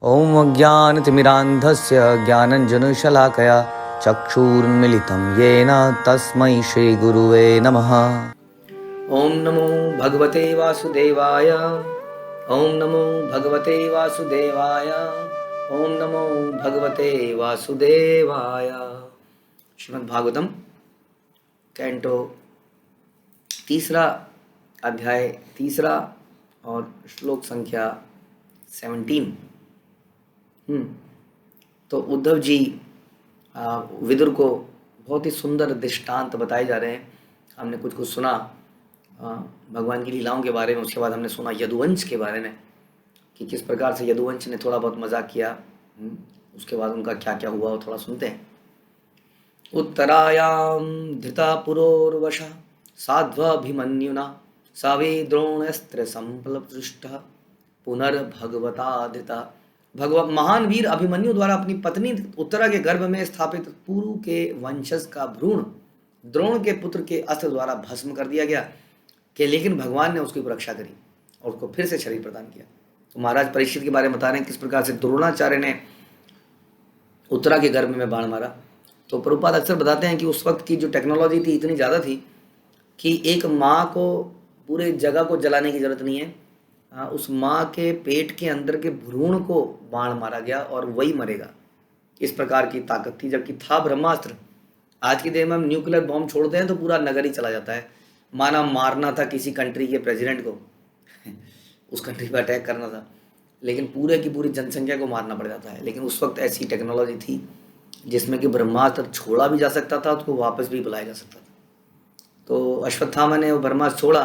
ॐ अज्ञानतिमिरान्धस्य ज्ञानञ्जनशलाकया चक्षुरुन्मिलितं येन तस्मै श्रीगुरुवे नमः। ॐ नमो भगवते वासुदेवाय। ॐ नमो भगवते वासुदेवाय। ॐ नमो भगवते वासुदेवाय। श्रीमद् भागवतम कैंटो तीसरा अध्याय तीसरा और श्लोक संख्या 17। तो उद्धव जी विदुर को बहुत ही सुंदर दृष्टांत बताए जा रहे हैं। हमने कुछ सुना भगवान की लीलाओं के बारे में। उसके बाद हमने सुना यदुवंश के बारे में कि किस प्रकार से यदुवंश ने थोड़ा बहुत मजाक किया। उसके बाद उनका क्या क्या हुआ वो थोड़ा सुनते हैं। उत्तरायाम धृता पुरोर्वश साध्वाभिमन्युना सवे द्रोणस्त्र संप्लुष्ट पुनर्भगवता धृता। भगवान महान वीर अभिमन्यु द्वारा अपनी पत्नी उत्तरा के गर्भ में स्थापित पुरु के वंशज का भ्रूण द्रोण के पुत्र के अस्त्र द्वारा भस्म कर दिया गया कि लेकिन भगवान ने उसकी रक्षा करी और उसको फिर से शरीर प्रदान किया। तो महाराज परीक्षित के बारे में बता रहे हैं किस प्रकार से द्रोणाचार्य ने उत्तरा के गर्भ में बाण मारा। तो प्रभुपाद अक्सर बताते हैं कि उस वक्त की जो टेक्नोलॉजी थी इतनी ज़्यादा थी कि एक माँ को पूरे जगह को जलाने की जरूरत नहीं है। उस माँ के पेट के अंदर के भ्रूण को बाण मारा गया और वही मरेगा, इस प्रकार की ताकत थी। जबकि था ब्रह्मास्त्र। आज की डेट में हम न्यूक्लियर बॉम्ब छोड़ते हैं तो पूरा नगर ही चला जाता है। माना मारना था किसी कंट्री के प्रेसिडेंट को उस कंट्री पर अटैक करना था, लेकिन पूरे की पूरी जनसंख्या को मारना पड़ जाता है। लेकिन उस वक्त ऐसी टेक्नोलॉजी थी जिसमें कि ब्रह्मास्त्र छोड़ा भी जा सकता था, उसको वापस भी बुलाया जा सकता था। तो अश्वत्थामा ने वो ब्रह्मास्त्र छोड़ा,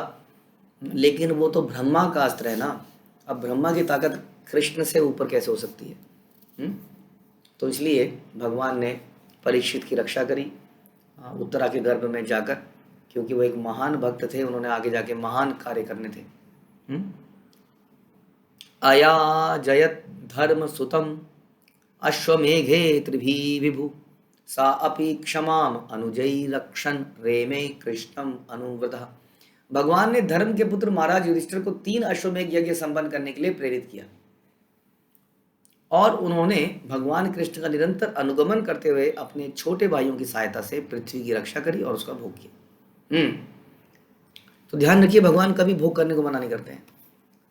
लेकिन वो तो ब्रह्मा का अस्त्र है ना। अब ब्रह्मा की ताकत कृष्ण से ऊपर कैसे हो सकती है? तो इसलिए भगवान ने परीक्षित की रक्षा करी उत्तरा के गर्भ में जाकर, क्योंकि वो एक महान भक्त थे। उन्होंने आगे जाके महान कार्य करने थे। अया जयत धर्म सुतम अश्वमेघे त्रिभी विभु सा अपि क्षमाम अनुजयी रक्षण रेमे कृष्णम अनुव्रतः। भगवान ने धर्म के पुत्र महाराज युधिष्ठिर को 3 अश्वमेघ यज्ञ संपन्न करने के लिए प्रेरित किया और उन्होंने भगवान कृष्ण का निरंतर अनुगमन करते हुए अपने छोटे भाइयों की सहायता से पृथ्वी की रक्षा करी और उसका भोग किया। तो ध्यान रखिए, भगवान कभी भोग करने को मना नहीं करते हैं,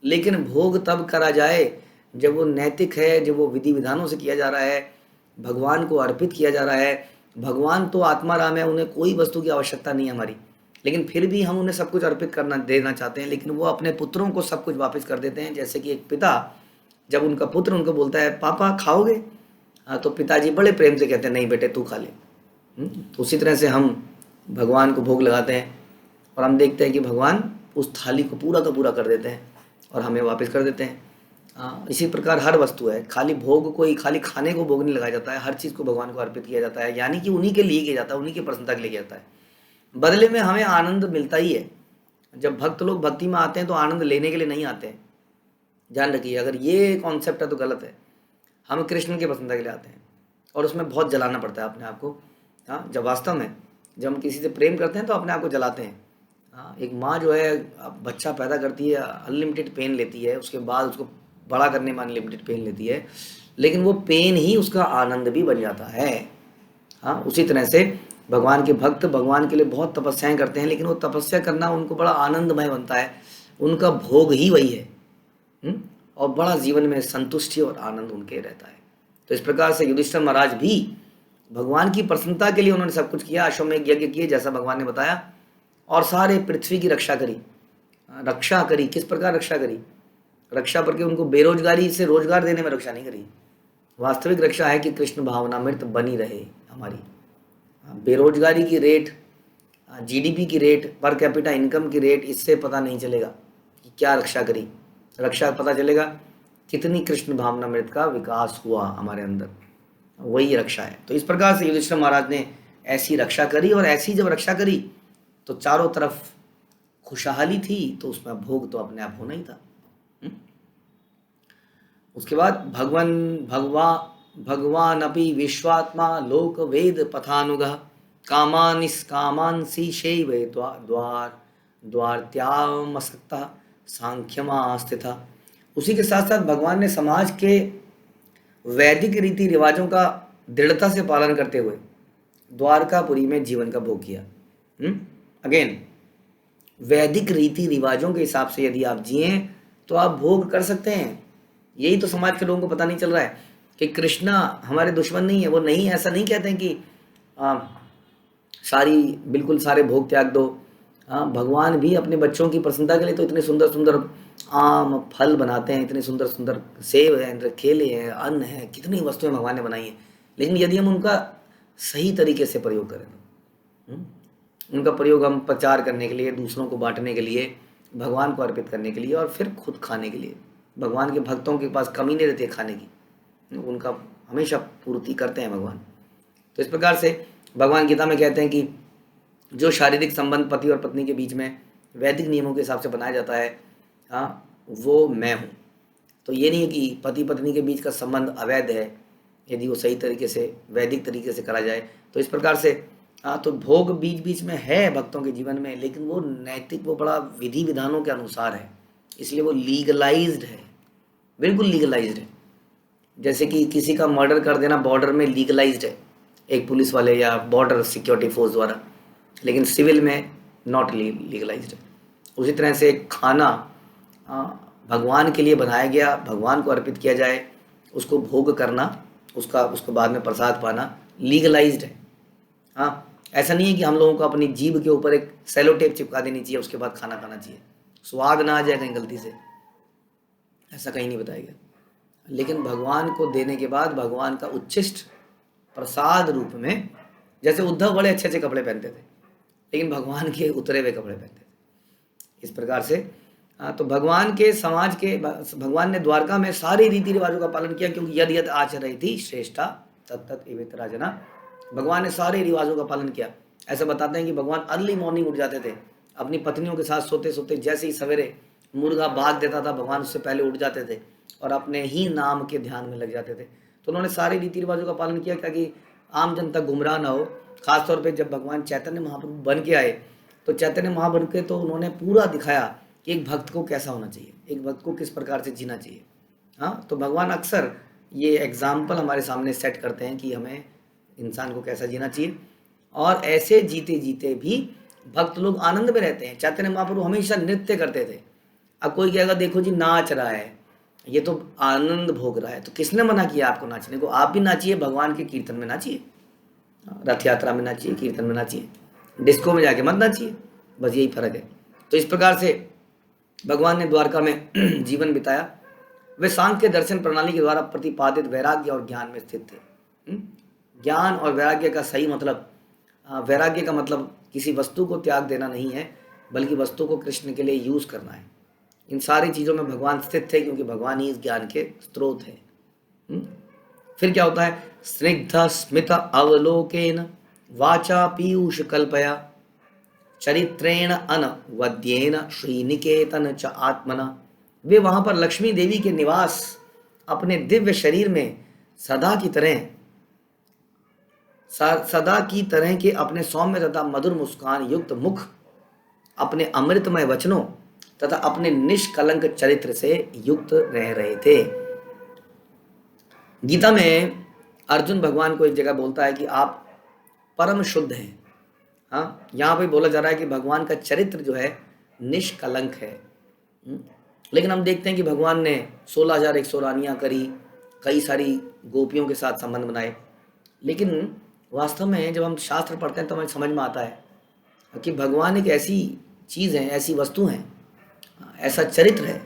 लेकिन भोग तब करा जाए जब वो नैतिक है, जब वो विधि विधानों से किया जा रहा है, भगवान को अर्पित किया जा रहा है। भगवान तो आत्मा राम है, उन्हें कोई वस्तु की आवश्यकता नहीं है हमारी, लेकिन फिर भी हम उन्हें सब कुछ अर्पित करना देना चाहते हैं। लेकिन वो अपने पुत्रों को सब कुछ वापस कर देते हैं। जैसे कि एक पिता जब उनका पुत्र उनको बोलता है पापा खाओगे, तो पिताजी बड़े प्रेम से कहते हैं नहीं बेटे तू खा ले। तो उसी तरह से हम भगवान को भोग लगाते हैं और हम देखते हैं कि भगवान उस थाली को पूरा का पूरा कर देते हैं और हमें वापस कर देते हैं। इसी प्रकार हर वस्तु है, खाली भोग को ही, खाली खाने को भोग नहीं लगाया जाता है, हर चीज़ को भगवान को अर्पित किया जाता है। यानी कि उन्हीं के लिए किया जाता है, उन्हीं की प्रसन्नता के लिए किया जाता है। बदले में हमें आनंद मिलता ही है। जब भक्त लोग भक्ति में आते हैं तो आनंद लेने के लिए नहीं आते हैं। ध्यान रखिए, अगर ये कॉन्सेप्ट है तो गलत है। हम कृष्ण के प्रसन्नता के लिए आते हैं और उसमें बहुत जलाना पड़ता है अपने आप को। जब वास्तव में जब हम किसी से प्रेम करते हैं तो अपने आप को जलाते हैं। एक माँ जो है बच्चा पैदा करती है, अनलिमिटेड पेन लेती है, उसके बाद उसको बड़ा करने में अनलिमिटेड पेन लेती है, लेकिन वो पेन ही उसका आनंद भी बन जाता है। उसी तरह से भगवान के भक्त भगवान के लिए बहुत तपस्याएं करते हैं, लेकिन वो तपस्या करना उनको बड़ा आनंदमय बनता है। उनका भोग ही वही है और बड़ा जीवन में संतुष्टि और आनंद उनके रहता है। तो इस प्रकार से युधिष्ठिर महाराज भी भगवान की प्रसन्नता के लिए उन्होंने सब कुछ किया। अश्वमेघ यज्ञ किए जैसा भगवान ने बताया और सारे पृथ्वी की रक्षा करी। रक्षा करी किस प्रकार रक्षा करी? रक्षा करके उनको बेरोजगारी से रोजगार देने में रक्षा नहीं करी। वास्तविक रक्षा है कि कृष्ण भावनामृत बनी रहे हमारी। बेरोजगारी की रेट, जीडीपी की रेट, पर कैपिटा इनकम की रेट, इससे पता नहीं चलेगा कि क्या रक्षा करी। रक्षा पता चलेगा कितनी कृष्ण भावनामृत का विकास हुआ हमारे अंदर, वही रक्षा है। तो इस प्रकार से युधिष्ठिर महाराज ने ऐसी रक्षा करी और ऐसी जब रक्षा करी तो चारों तरफ खुशहाली थी, तो उसमें भोग तो अपने आप होना ही था। उसके बाद भगवान अपि विश्वात्मा लोक वेद पथानुगः कामानिष्कामांसि शैवे द्वार्त्यामसक्तः सांख्यमा स्थितः। उसी के साथ साथ भगवान ने समाज के वैदिक रीति रिवाजों का दृढ़ता से पालन करते हुए द्वारकापुरी में जीवन का भोग किया। अगेन, वैदिक रीति रिवाजों के हिसाब से यदि आप जिए तो आप भोग कर सकते हैं। यही तो समाज के लोगों को पता नहीं चल रहा है कि कृष्णा हमारे दुश्मन नहीं है। वो नहीं, ऐसा नहीं कहते हैं कि बिल्कुल सारे भोग त्याग दो। भगवान भी अपने बच्चों की प्रसन्नता के लिए तो इतने सुंदर सुंदर आम फल बनाते हैं, इतने सुंदर सुंदर सेब हैं, केले हैं, अन्न है, कितनी वस्तुएं भगवान ने बनाई हैं। लेकिन यदि हम उनका सही तरीके से प्रयोग करें तो उनका प्रयोग हम प्रचार करने के लिए, दूसरों को बांटने के लिए, भगवान को अर्पित करने के लिए और फिर खुद खाने के लिए। भगवान के भक्तों के पास कमी नहीं रहती है खाने की, उनका हमेशा पूर्ति करते हैं भगवान। तो इस प्रकार से भगवान गीता में कहते हैं कि जो शारीरिक संबंध पति और पत्नी के बीच में वैदिक नियमों के हिसाब से बनाया जाता है, वो मैं हूँ। तो ये नहीं है कि पति पत्नी के बीच का संबंध अवैध है यदि वो सही तरीके से वैदिक तरीके से करा जाए। तो इस प्रकार से तो भोग बीच बीच में है भक्तों के जीवन में, लेकिन वो नैतिक, वो बड़ा विधि विधानों के अनुसार है, इसलिए वो लीगलाइज्ड है, बिल्कुल लीगलाइज्ड है। जैसे कि किसी का मर्डर कर देना बॉर्डर में लीगलाइज्ड है एक पुलिस वाले या बॉर्डर सिक्योरिटी फोर्स द्वारा, लेकिन सिविल में नॉट लीगलाइज्ड है। उसी तरह से खाना भगवान के लिए बनाया गया, भगवान को अर्पित किया जाए, उसको भोग करना, उसको बाद में प्रसाद पाना लीगलाइज्ड है। ऐसा नहीं है कि हम लोगों को अपनी जीभ के ऊपर एक सेलो टेप चिपका देनी चाहिए, उसके बाद खाना खाना चाहिए, स्वाद ना आ जाए कहीं गलती से, ऐसा कहीं नहीं बताया गया। लेकिन भगवान को देने के बाद भगवान का उच्छिष्ट प्रसाद रूप में, जैसे उद्धव बड़े अच्छे अच्छे कपड़े पहनते थे लेकिन भगवान के उतरे हुए कपड़े पहनते थे, इस प्रकार से तो भगवान के समाज के, भगवान ने द्वारका में सारे रीति रिवाजों का पालन किया, क्योंकि यद यद आचरयति श्रेष्ठा तत्तत एवेतरा जना। भगवान ने सारे रिवाजों का पालन किया। ऐसा बताते हैं कि भगवान अर्ली मॉर्निंग उठ जाते थे, अपनी पत्नियों के साथ सोते सोते जैसे ही सवेरे मुर्गा बाग देता था, भगवान उससे पहले उठ जाते थे और अपने ही नाम के ध्यान में लग जाते थे। तो उन्होंने सारे रीति रिवाजों का पालन किया ताकि आम जनता गुमराह ना हो। खासतौर पर जब भगवान चैतन्य महाप्रभु बन के आए तो चैतन्य महाप्रभु के तो उन्होंने पूरा दिखाया कि एक भक्त को कैसा होना चाहिए, एक भक्त को किस प्रकार से जीना चाहिए। तो भगवान अक्सर ये एग्जाम्पल हमारे सामने सेट करते हैं कि हमें इंसान को कैसा जीना चाहिए, और ऐसे जीते जीते भी भक्त लोग आनंद में रहते हैं। चैतन्य महाप्रभु हमेशा नृत्य करते थे। अब कोई कहेगा देखो जी नाच रहा है, ये तो आनंद भोग रहा है, तो किसने मना किया आपको नाचने को? आप भी नाचिए, भगवान के कीर्तन में नाचिए, रथ यात्रा में नाचिए, कीर्तन में नाचिए, डिस्को में जाके मत नाचिए, बस यही फर्क है। तो इस प्रकार से भगवान ने द्वारका में जीवन बिताया। वे सांख्य दर्शन प्रणाली के द्वारा प्रतिपादित वैराग्य और ज्ञान में स्थित थे। ज्ञान और वैराग्य का सही मतलब, वैराग्य का मतलब किसी वस्तु को त्याग देना नहीं है, बल्कि वस्तु को कृष्ण के लिए यूज करना है। इन सारी चीज़ों में भगवान स्थित थे, क्योंकि भगवान ही इस ज्ञान के स्रोत है। फिर क्या होता है? स्निग्ध स्मित अवलोकेन वाचा पीयूष कल्पया चरित्रेण अनवद्येन श्रीनिकेतन च आत्मना। वे वहां पर लक्ष्मी देवी के निवास अपने दिव्य शरीर में सदा की तरह के अपने सौम्य तथा मधुर मुस्कान युक्त मुख, अपने अमृतमय वचनों तथा अपने निष्कलंक चरित्र से युक्त रह रहे थे। गीता में अर्जुन भगवान को एक जगह बोलता है कि आप परम शुद्ध हैं। यहाँ पे बोला जा रहा है कि भगवान का चरित्र जो है निष्कलंक है। लेकिन हम देखते हैं कि भगवान ने 16,100 रानियाँ करी, कई सारी गोपियों के साथ संबंध बनाए, लेकिन वास्तव में जब हम शास्त्र पढ़ते हैं तो हमें समझ में आता है कि भगवान एक ऐसी चीज़ है, ऐसी वस्तु है, ऐसा चरित्र है।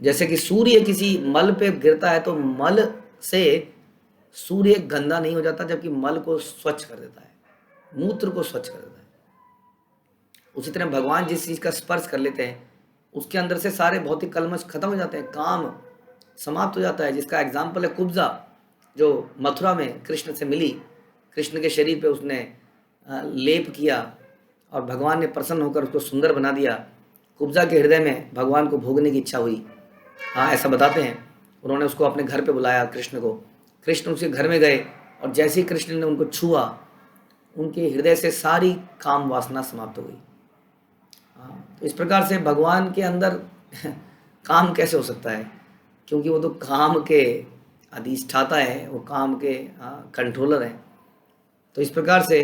जैसे कि सूर्य किसी मल पे गिरता है तो मल से सूर्य गंदा नहीं हो जाता, जबकि मल को स्वच्छ कर देता है, मूत्र को स्वच्छ कर देता है। उसी तरह भगवान जिस चीज़ का स्पर्श कर लेते हैं उसके अंदर से सारे भौतिक कलमश खत्म हो जाते हैं, काम समाप्त हो जाता है। जिसका एग्जाम्पल है कुब्जा, जो मथुरा में कृष्ण से मिली, कृष्ण के शरीर पे उसने लेप किया और भगवान ने प्रसन्न होकर उसको सुंदर बना दिया। कुब्जा के हृदय में भगवान को भोगने की इच्छा हुई। ऐसा बताते हैं। उन्होंने उसको अपने घर पे बुलाया कृष्ण को। कृष्ण उसके घर में गए और जैसे ही कृष्ण ने उनको छुआ, उनके हृदय से सारी काम वासना समाप्त हो गई। तो इस प्रकार से भगवान के अंदर काम कैसे हो सकता है? क्योंकि वो तो काम के अधिष्ठाता है, वो काम के कंट्रोलर हैं। तो इस प्रकार से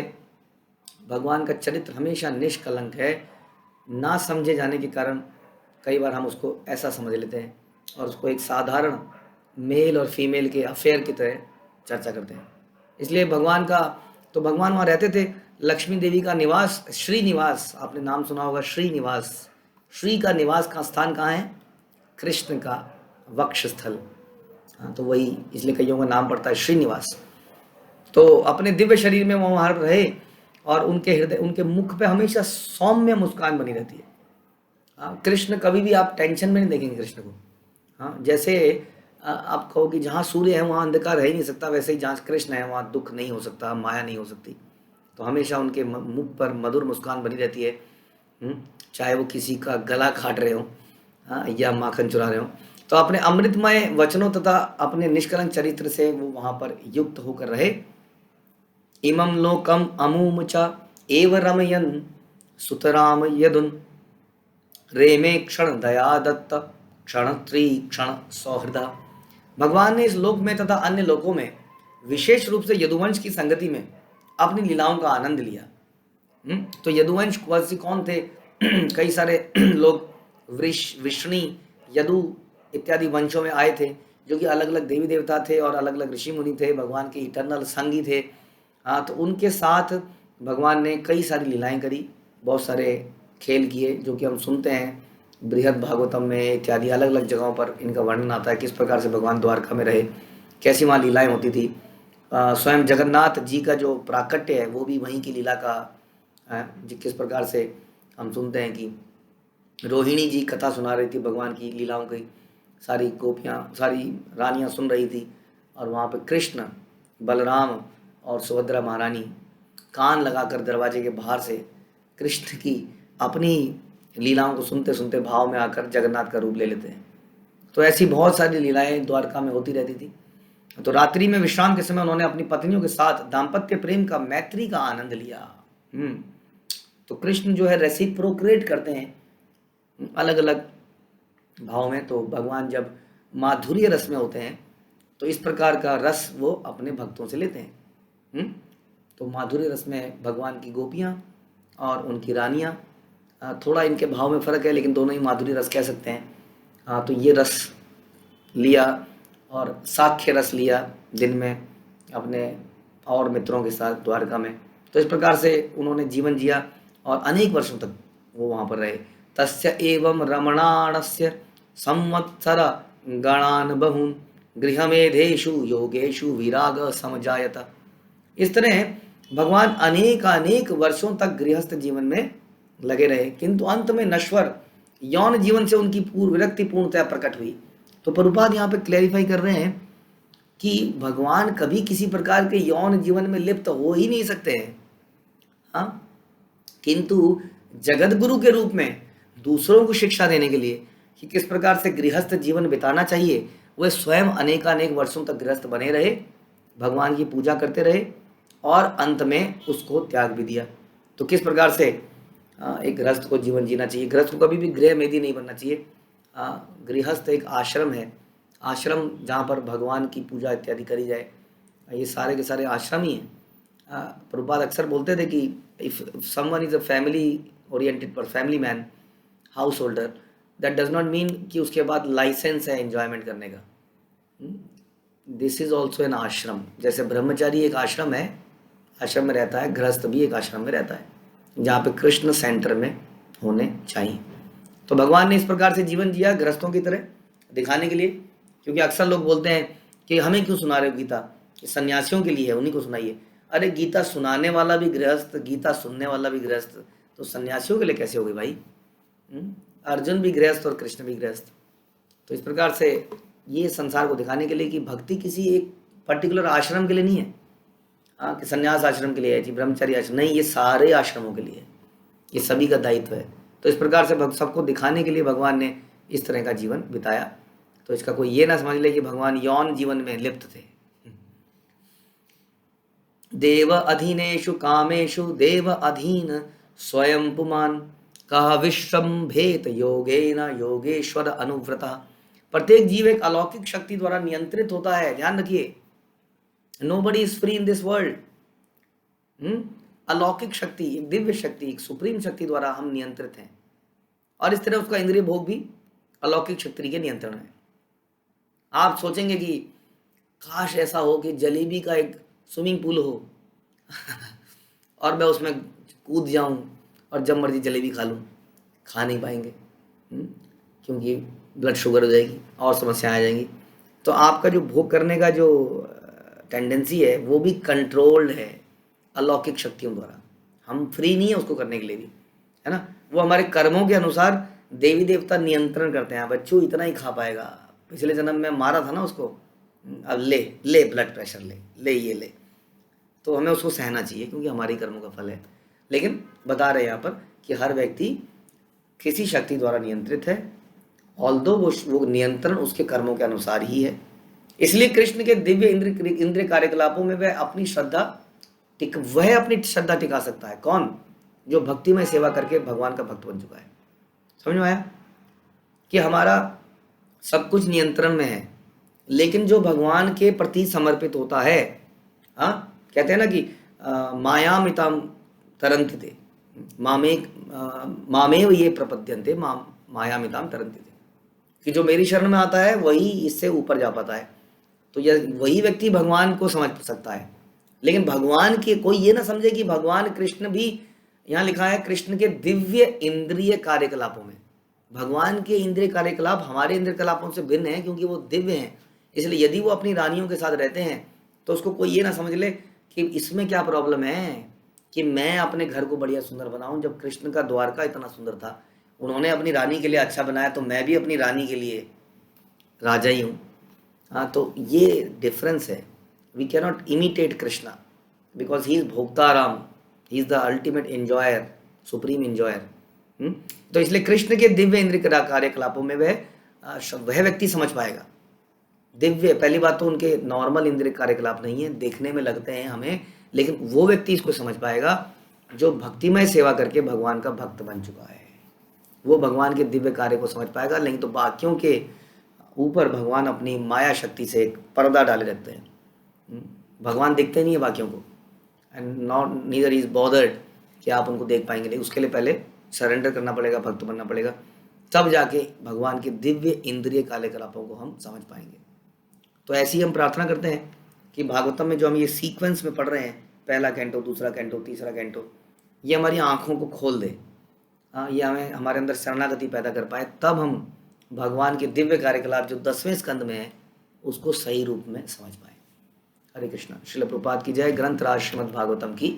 भगवान का चरित्र हमेशा निष्कलंक है। ना समझे जाने के कारण कई बार हम उसको ऐसा समझ लेते हैं और उसको एक साधारण मेल और फीमेल के अफेयर की तरह चर्चा करते हैं। इसलिए भगवान का, तो भगवान वहाँ रहते थे। लक्ष्मी देवी का निवास श्रीनिवास, आपने नाम सुना होगा श्रीनिवास। श्री का निवास का स्थान कहाँ है? कृष्ण का वक्ष स्थल। हाँ, तो वही इसलिए कईयों का नाम पड़ता है श्रीनिवास। तो अपने दिव्य शरीर में वो वहाँ रहे और उनके हृदय, उनके मुख पे हमेशा सौम्य मुस्कान बनी रहती है। हाँ, कृष्ण कभी भी आप टेंशन में नहीं देखेंगे कृष्ण को। हाँ, जैसे आप कहो कि जहाँ सूर्य है वहाँ अंधकार रह ही नहीं सकता, वैसे ही जहाँ कृष्ण है वहाँ दुख नहीं हो सकता, माया नहीं हो सकती। तो हमेशा उनके मुख पर मधुर मुस्कान बनी रहती है, चाहे वो किसी का गला काट रहे हो, हाँ, या माखन चुरा रहे हो। तो अपने अमृतमय वचनों तथा अपने निष्कलंक चरित्र से वो वहाँ पर युक्त होकर रहे। इमं लोकम अमूम च एव रमयन् सुतराम यदुन रेमे क्षण दया दत्त क्षण क्षण सौहृदा। भगवान ने इस लोक में तथा अन्य लोकों में विशेष रूप से यदुवंश की संगति में अपनी लीलाओं का आनंद लिया। तो यदुवंश कौन थे? कई सारे लोग विष्णु, यदु इत्यादि वंशों में आए थे, जो कि अलग अलग देवी देवता थे और अलग अलग ऋषि मुनि थे, भगवान के इटर्नल संगी थे। हाँ, तो उनके साथ भगवान ने कई सारी लीलाएं करी, बहुत सारे खेल किए, जो कि हम सुनते हैं बृहद भागवतम में इत्यादि अलग अलग जगहों पर इनका वर्णन आता है, किस प्रकार से भगवान द्वारका में रहे, कैसी वहाँ लीलाएं होती थी। स्वयं जगन्नाथ जी का जो प्राकट्य है वो भी वहीं की लीला का किस प्रकार से हम सुनते हैं कि रोहिणी जी कथा सुना रही थी भगवान की लीलाओं की, सारी गोपियाँ, सारी रानियाँ सुन रही थी, और वहाँ पे कृष्ण, बलराम और सुभद्रा महारानी कान लगाकर दरवाजे के बाहर से कृष्ण की अपनी लीलाओं को सुनते सुनते भाव में आकर जगन्नाथ का रूप ले लेते हैं। तो ऐसी बहुत सारी लीलाएं द्वारका में होती रहती थी। तो रात्रि में विश्राम के समय उन्होंने अपनी पत्नियों के साथ दाम्पत्य प्रेम का, मैत्री का आनंद लिया। तो कृष्ण जो है रेसिप्रोकेट करते हैं अलग अलग भाव में। तो भगवान जब माधुर्य रस में होते हैं तो इस प्रकार का रस वो अपने भक्तों से लेते हैं। तो माधुर्य रस में भगवान की गोपियाँ और उनकी रानियाँ, थोड़ा इनके भाव में फ़र्क है लेकिन दोनों ही माधुर्य रस कह सकते हैं। हाँ, तो ये रस लिया और साख्य रस लिया दिन में अपने और मित्रों के साथ द्वारका में। तो इस प्रकार से उन्होंने जीवन जिया और अनेक वर्षों तक वो वहाँ पर रहे। तस्य एवं रमणाणस्य संवत्सर गणान बहून गृहमेधेषु योगेषु विराग समजायत। इस तरह भगवान अनेक वर्षों तक गृहस्थ जीवन में लगे रहे, किंतु अंत में नश्वर यौन जीवन से उनकी विरक्ति पूर्णतः प्रकट हुई। तो प्रभुपाद यहाँ पे क्लैरिफाई कर रहे हैं कि भगवान कभी किसी प्रकार के यौन जीवन में लिप्त हो ही नहीं सकते हैं। हाँ, किंतु जगत गुरु के रूप में दूसरों को शिक्षा देने के लिए कि किस प्रकार से गृहस्थ जीवन बिताना चाहिए, वह स्वयं अनेक वर्षों तक गृहस्थ बने रहे, भगवान की पूजा करते रहे और अंत में उसको त्याग भी दिया। तो किस प्रकार से एक गृहस्थ को जीवन जीना चाहिए। गृहस्थ को कभी भी गृह मेदी नहीं बनना चाहिए। गृहस्थ एक आश्रम है, आश्रम जहाँ पर भगवान की पूजा इत्यादि करी जाए। ये सारे के सारे आश्रम ही हैं। प्रभुपाद अक्सर बोलते थे कि if someone is a family oriented पर family man, householder, that does not mean कि उसके बाद लाइसेंस है एंजॉयमेंट करने का। दिस इज ऑल्सो एन आश्रम। जैसे ब्रह्मचारी एक आश्रम है, आश्रम में रहता है, गृहस्थ भी एक आश्रम में रहता है, जहाँ पे कृष्ण सेंटर में होने चाहिए। तो भगवान ने इस प्रकार से जीवन जिया गृहस्थों की तरह दिखाने के लिए। क्योंकि अक्सर लोग बोलते हैं कि हमें क्यों सुना रहे हो गीता, सन्यासियों के लिए है, उन्हीं को सुनाइए। अरे गीता सुनाने वाला भी गृहस्थ, गीता सुनने वाला भी गृहस्थ, तो सन्यासियों के लिए कैसे हो गई भाई? अर्जुन भी गृहस्थ और कृष्ण भी गृहस्थ। तो इस प्रकार से ये संसार को दिखाने के लिए कि भक्ति किसी एक पर्टिकुलर आश्रम के लिए नहीं है। कि संन्यास आश्रम के लिए है जी, ब्रह्मचारी आश्रम नहीं, ये सारे आश्रमों के लिए, ये सभी का दायित्व है। तो इस प्रकार से सबको दिखाने के लिए भगवान ने इस तरह का जीवन बिताया। तो इसका कोई ये ना समझ ले कि भगवान यौन जीवन में लिप्त थे। देव अधीनेषु कामेषु देव अधीन स्वयं पुमान कह विश्रम्भेत योगेन योगेश्वर अनुव्रता प्रत्येक जीव एक अलौकिक शक्ति द्वारा नियंत्रित होता है, ध्यान रखिए। Nobody is free in this world. अलौकिक शक्ति, एक दिव्य शक्ति, एक सुप्रीम शक्ति द्वारा हम नियंत्रित हैं, और इस तरह उसका इंद्रिय भोग भी अलौकिक शक्ति के नियंत्रण में। आप सोचेंगे कि काश ऐसा हो कि जलेबी का एक स्विमिंग पूल हो और मैं उसमें कूद जाऊं और जब मर्जी जलेबी खा लूं। खा नहीं पाएंगे, क्योंकि ब्लड शुगर हो जाएगी और समस्याएं आ जाएंगी। तो आपका जो भोग करने का जो टेंडेंसी है वो भी कंट्रोल्ड है अलौकिक शक्तियों द्वारा। हम फ्री नहीं है उसको करने के लिए भी, है ना। वो हमारे कर्मों के अनुसार देवी देवता नियंत्रण करते हैं। बच्चों इतना ही खा पाएगा, पिछले जन्म में मारा था ना उसको, अब ले ले ब्लड प्रेशर ले ये ले। तो हमें उसको सहना चाहिए क्योंकि हमारी कर्मों का फल है। लेकिन बता रहे हैं यहाँ पर कि हर व्यक्ति किसी शक्ति द्वारा नियंत्रित है, ऑल्दो वो नियंत्रण उसके कर्मों के अनुसार ही है। इसलिए कृष्ण के दिव्य इंद्रिय कार्यकलापों में वह अपनी श्रद्धा टिका सकता है। कौन? जो भक्तिमय सेवा करके भगवान का भक्त बन चुका है। समझ में आया कि हमारा सब कुछ नियंत्रण में है, लेकिन जो भगवान के प्रति समर्पित होता है, हाँ, कहते हैं ना कि मायामिताम तरन्ति मामेव ये प्रपद्यन्ते मायामिताम तरन्ति, कि जो मेरी शरण में आता है वही इससे ऊपर जा पाता है। तो यह वही व्यक्ति भगवान को समझ सकता है। लेकिन भगवान के कोई ये ना समझे कि भगवान कृष्ण भी, यहाँ लिखा है कृष्ण के दिव्य इंद्रिय कार्यकलापों में। भगवान के इंद्रिय कार्यकलाप हमारे इंद्रिय कलापों से भिन्न है, क्योंकि वो दिव्य हैं। इसलिए यदि वो अपनी रानियों के साथ रहते हैं तो उसको कोई ये ना समझ ले कि इसमें क्या प्रॉब्लम है कि मैं अपने घर को बढ़िया सुंदर बनाऊं। जब कृष्ण का द्वारका इतना सुंदर था, उन्होंने अपनी रानी के लिए अच्छा बनाया, तो मैं भी अपनी रानी के लिए राजा ही हूँ। हाँ, तो ये डिफरेंस है। We can not imitate Krishna because he is भोक्ताराम, he is the ultimate enjoyer, supreme enjoyer. तो इसलिए कृष्ण के दिव्य इंद्रिय कार्यकलापों में वह व्यक्ति समझ पाएगा। दिव्य, पहली बात तो उनके नॉर्मल इंद्रिय कार्यकलाप नहीं है, देखने में लगते हैं हमें, लेकिन वो व्यक्ति इसको समझ पाएगा जो भक्तिमय सेवा करके भगवान का भक्त बन चुका है। वो भगवान के दिव्य कार्य को समझ पाएगा। लेकिन तो बाकियों के ऊपर भगवान अपनी माया शक्ति से एक पर्दा डाले रखते हैं। भगवान देखते नहीं है बाकियों को, and not neither is bothered कि आप उनको देख पाएंगे। नहीं, उसके लिए पहले सरेंडर करना पड़ेगा, भक्त बनना पड़ेगा, तब जाके भगवान के दिव्य इंद्रिय कार्यकलापों को हम समझ पाएंगे। तो ऐसी हम प्रार्थना करते हैं कि भागवतम में जो हम ये सीक्वेंस में पढ़ रहे हैं, पहला कैंटो, दूसरा कैंटो, तीसरा कैंटो, ये हमारी आँखों को खोल दे। हाँ, ये हमें हमारे अंदर शरणागति पैदा कर पाए, तब हम भगवान के दिव्य कार्यकलाप जो 10वें स्कंद में है उसको सही रूप में समझ पाए। हरे कृष्णा। श्रील प्रभुपाद की जय। ग्रंथराज श्रीमद् भागवतम की